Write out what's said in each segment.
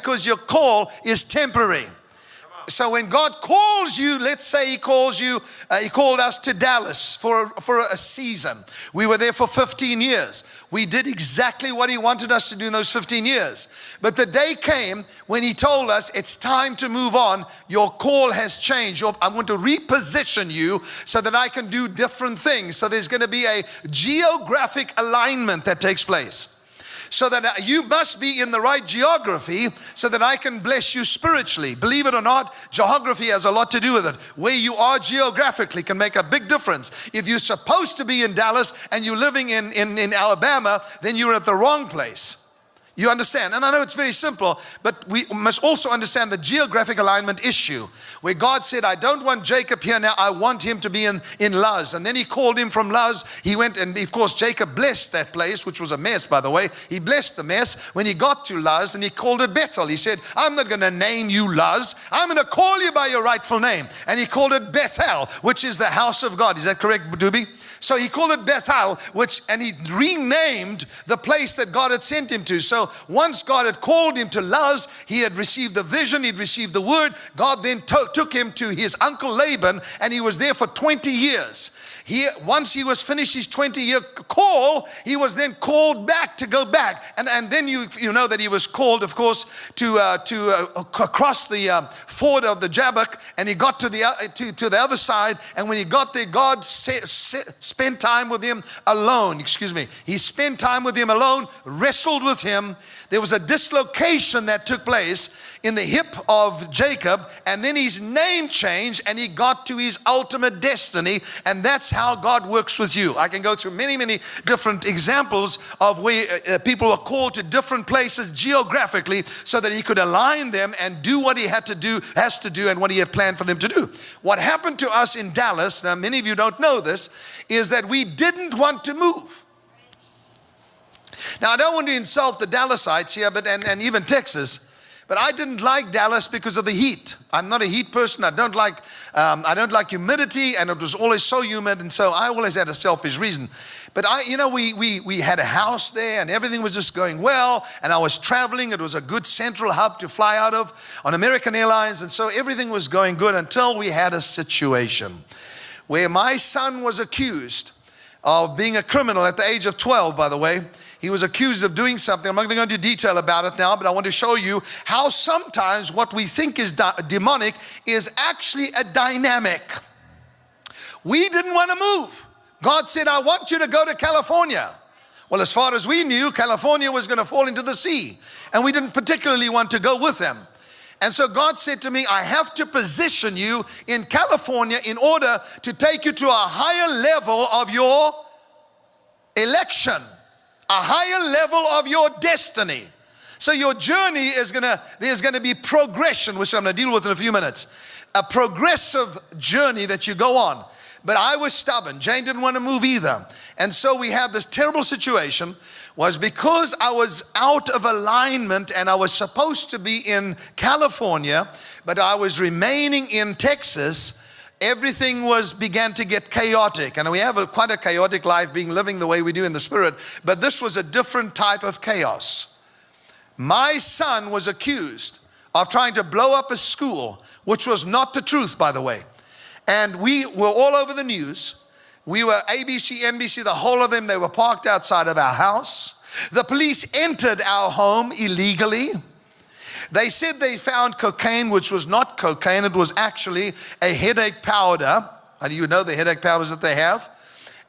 because your call is temporary. So when God calls you, let's say He calls you, He called us to Dallas for a season. We were there for 15 years. We did exactly what He wanted us to do in those 15 years. But the day came when He told us, it's time to move on. Your call has changed. I want to reposition you so that I can do different things. So there's going to be a geographic alignment that takes place. So that you must be in the right geography so that I can bless you spiritually. Believe it or not, geography has a lot to do with it. Where you are geographically can make a big difference. If you're supposed to be in Dallas and you're living in Alabama, then you're at the wrong place. You understand? And I know it's very simple, but we must also understand the geographic alignment issue, where God said, I don't want Jacob here now, I want him to be in Luz. And then He called him from Luz. He went, and of course Jacob blessed that place, which was a mess, by the way. He blessed the mess when he got to Luz, and he called it Bethel. He said, I'm not going to name you Luz, I'm going to call you by your rightful name. And he called it Bethel, which is the house of God. Is that correct, Dubi? So he called it Bethel, and he renamed the place that God had sent him to. So once God had called him to Luz, he had received the vision, he'd received the word. God then took him to his uncle Laban, and he was there for 20 years. Once he was finished his 20-year call, he was then called back to go back. And then you know that he was called, of course, to cross the ford of the Jabbok, and he got to the other side. And when he got there, God spent time with him alone. He spent time with him alone, wrestled with him. There was a dislocation that took place in the hip of Jacob, and then his name changed, and he got to his ultimate destiny. And that's how God works with you. I can go through many, many different examples of where people are called to different places geographically so that He could align them and do what He has to do, and what He had planned for them to do. What happened to us in Dallas, now many of you don't know this, is that we didn't want to move. Now, I don't want to insult the Dallasites here, and even Texas, but I didn't like Dallas because of the heat. I'm not a heat person. I don't like humidity, and it was always so humid, and so I always had a selfish reason. But we had a house there, and everything was just going well, and I was traveling. It was a good central hub to fly out of on American Airlines, and so everything was going good until we had a situation where my son was accused of being a criminal at the age of 12, by the way. He was accused of doing something. I'm not going to go into detail about it now, but I want to show you how sometimes what we think is demonic is actually a dynamic. We didn't want to move. God said, I want you to go to California. Well, as far as we knew, California was going to fall into the sea, and we didn't particularly want to go with them. And so God said to me, I have to position you in California in order to take you to a higher level of your election, a higher level of your destiny. So your journey there's going to be progression, which I'm going to deal with in a few minutes. A progressive journey that you go on. But I was stubborn. Jane didn't want to move either. And so we have this terrible situation, was because I was out of alignment and I was supposed to be in California, but I was remaining in Texas. Everything began to get chaotic, and we have quite a chaotic life living the way we do in the spirit, but this was a different type of chaos. My son was accused of trying to blow up a school, which was not the truth, by the way. And we were all over the news. We were ABC, NBC, the whole of them. They were parked outside of our house. The police entered our home illegally. They said they found cocaine, which was not cocaine. It was actually a headache powder. How do you know the headache powders that they have?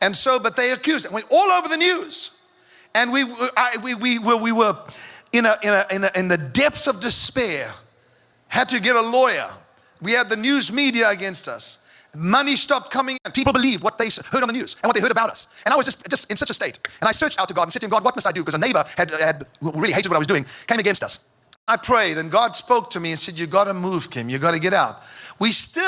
And so, but they accused. It went all over the news. And we were in the depths of despair. Had to get a lawyer. We had the news media against us. Money stopped coming in. People believed what they heard on the news and what they heard about us. And I was just in such a state. And I searched out to God and said to him, God, what must I do? Because a neighbor who really hated what I was doing came against us. I prayed, and God spoke to me and said, you got to move, Kim. You got to get out. We still